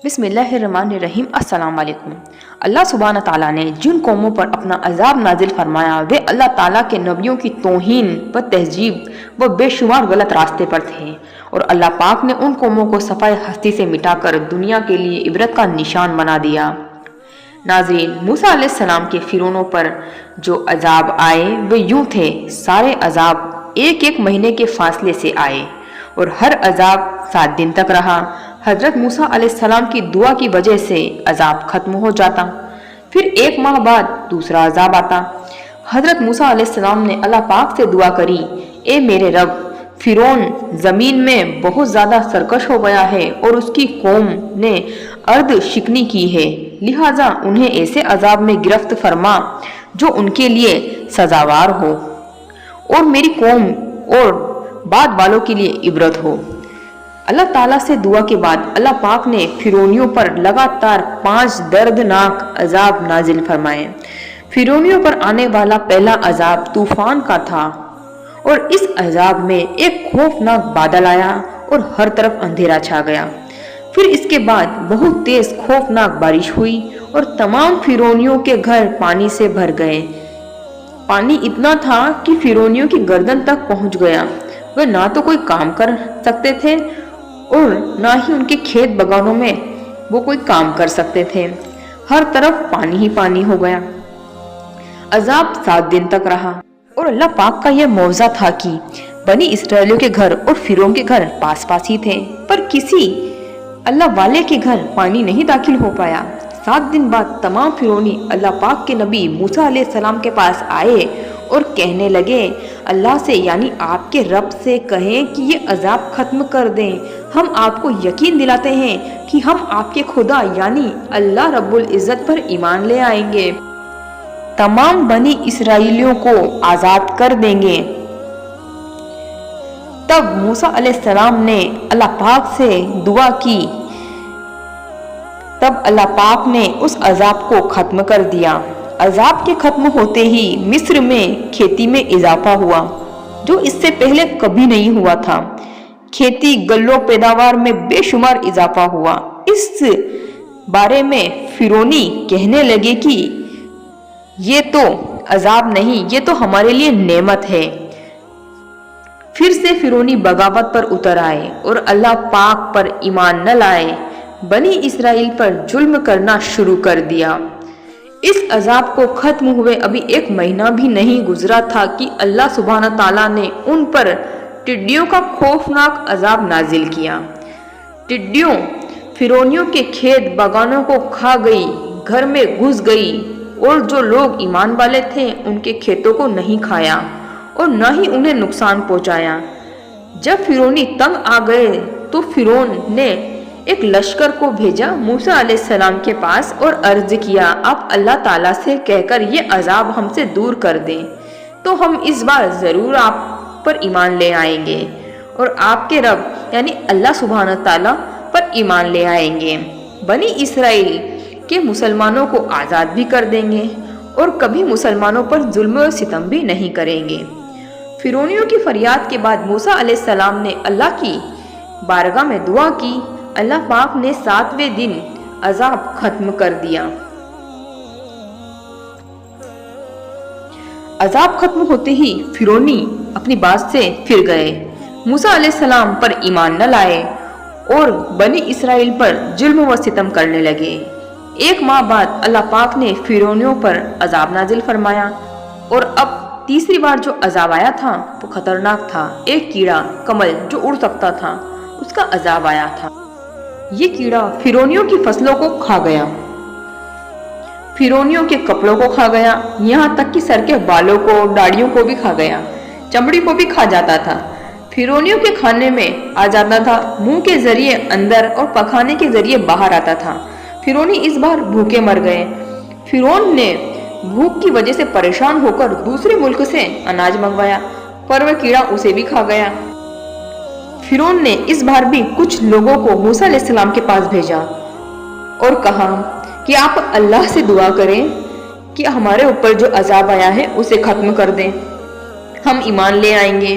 بسم اللہ الرحمن الرحیم۔ السلام علیکم۔ اللہ سبحانہ تعالیٰ نے جن قوموں پر اپنا عذاب نازل فرمایا وہ اللہ تعالیٰ کے نبیوں کی توہین و تہذیب و بے شمار غلط راستے پر تھے، اور اللہ پاک نے ان قوموں کو صفائے ہستی سے مٹا کر دنیا کے لیے عبرت کا نشان بنا دیا۔ ناظرین، موسیٰ علیہ السلام کے فرعونوں پر جو عذاب آئے وہ یوں تھے، سارے عذاب ایک ایک مہینے کے فاصلے سے آئے اور ہر عذاب 7 دن تک رہا۔ حضرت موسیٰ علیہ السلام کی دعا کی وجہ سے عذاب ختم ہو جاتا، پھر 1 ماہ بعد دوسرا عذاب آتا۔ حضرت موسیٰ علیہ السلام نے اللہ پاک سے دعا کری، اے میرے رب، فرعون زمین میں بہت زیادہ سرکش ہو گیا ہے اور اس کی قوم نے ارد شکنی کی ہے، لہٰذا انہیں ایسے عذاب میں گرفت فرما جو ان کے لیے سزاوار ہو اور میری قوم اور بعد والوں کے لیے عبرت ہو۔ اللہ تعالیٰ سے دعا کے بعد اللہ پاک نے فرعونیوں پر لگاتار 5 دردناک عذاب نازل فرمائے۔ فرعونیوں پر آنے والا پہلا عذاب طوفان کا تھا، اور اس عذاب میں ایک خوفناک بادل آیا اور ہر طرف اندھیرا چھا گیا۔ پھر اس کے بعد بہت تیز خوفناک بارش ہوئی اور تمام فرعونیوں کے گھر پانی سے بھر گئے۔ پانی اتنا تھا کہ فرعونیوں کی گردن تک پہنچ گیا۔ وہ نہ تو کوئی کام کر سکتے تھے اور نہ ہی ان کے کھیت بگانوں میں وہ کوئی کام کر سکتے تھے، ہر طرف پانی ہی پانی ہو گیا۔ عذاب 7 دن تک رہا، اور اللہ پاک کا یہ معجزہ تھا کہ بنی اسرائیلیوں کے گھر اور فرعون کے گھر پاس پاس ہی تھے، پر کسی اللہ والے کے گھر پانی نہیں داخل ہو پایا۔ 7 دن بعد تمام فرعونی اللہ پاک کے نبی موسیٰ علیہ السلام کے پاس آئے اور کہنے لگے، اللہ سے یعنی آپ کے رب سے کہیں کہ یہ عذاب ختم کر دیں، ہم آپ کو یقین دلاتے ہیں کہ ہم آپ کے خدا یعنی اللہ رب العزت پر ایمان لے آئیں گے، تمام بنی اسرائیلیوں کو آزاد کر دیں گے۔ تب موسیٰ علیہ السلام نے اللہ پاک سے دعا کی، تب اللہ پاک نے اس عذاب کو ختم کر دیا۔ عذاب کے ختم ہوتے ہی مصر میں کھیتی میں اضافہ ہوا جو اس سے پہلے کبھی نہیں ہوا تھا۔ کھیتی گلوں پیداوار میں بے شمار اضافہ ہوا۔ اس بارے میں فرعونی کہنے لگے کہ یہ تو عذاب نہیں، یہ تو ہمارے لیے نعمت ہے۔ پھر سے فرعونی بغاوت پر اتر آئے اور اللہ پاک پر ایمان نہ لائے، بنی اسرائیل پر ظلم کرنا شروع کر دیا۔ اس عذاب کو ختم ہوئے ابھی 1 مہینہ بھی نہیں گزرا تھا کہ اللہ سبحانہ تعالیٰ نے ان پر ٹڈیوں کا خوفناک عذاب نازل کیا۔ ٹڈیوں فرعونیوں کے کھیت باغانوں کو کھا گئی، گھر میں گھس گئی، اور جو لوگ ایمان والے تھے ان کے کھیتوں کو نہیں کھایا اور نہ ہی انہیں نقصان پہنچایا۔ جب فرعونی تنگ آ گئے تو فرعون نے ایک لشکر کو بھیجا موسیٰ علیہ السلام کے پاس اور عرض کیا، آپ اللہ تعالیٰ سے کہہ کر یہ عذاب ہم سے دور کر دیں تو ہم اس بار ضرور آپ پر ایمان لے آئیں گے اور آپ کے رب یعنی اللہ سبحانہ تعالیٰ پر ایمان لے آئیں گے، بنی اسرائیل کے مسلمانوں کو آزاد بھی کر دیں گے اور کبھی مسلمانوں پر ظلم و ستم بھی نہیں کریں گے۔ فرعونیوں کی فریاد کے بعد موسیٰ علیہ السلام نے اللہ کی بارگاہ میں دعا کی، اللہ پاک نے 7ویں دن عذاب ختم کر دیا۔ عذاب ختم ہوتے ہی فرعونی اپنی بات سے پھر گئے، موسیٰ علیہ السلام پر ایمان نہ لائے اور بنی اسرائیل پر ظلم و ستم کرنے لگے۔ 1 ماہ بعد اللہ پاک نے فرعونیوں پر عذاب نازل فرمایا، اور اب تیسری بار جو عذاب آیا تھا وہ خطرناک تھا۔ ایک کیڑا کمل جو اڑ سکتا تھا اس کا عذاب آیا تھا۔ یہ کیڑا فرعونیوں کی فصلوں کو کھا گیا، فرعونیوں کے کپڑوں کو کھا گیا، یہاں تک کہ سر کے بالوں کو، داڑھیوں کو بھی کھا گیا، چمڑی کو بھی کھا جاتا تھا، فرعونیوں کے کھانے میں آ جاتا تھا، منہ کے ذریعے اندر اور پخانے کے ذریعے باہر آتا تھا۔ فرعونی اس بار بھوکے مر گئے۔ فرعون نے بھوک کی وجہ سے پریشان ہو کر دوسرے ملک سے اناج منگوایا، پر وہ کیڑا اسے بھی کھا گیا۔ فرعون نے اس بار بھی کچھ لوگوں کو موسیٰ علیہ السلام کے پاس بھیجا اور کہا کہ آپ اللہ سے دعا کریں کہ ہمارے اوپر جو عذاب آیا ہے اسے ختم کر دیں، ہم ایمان لے آئیں گے۔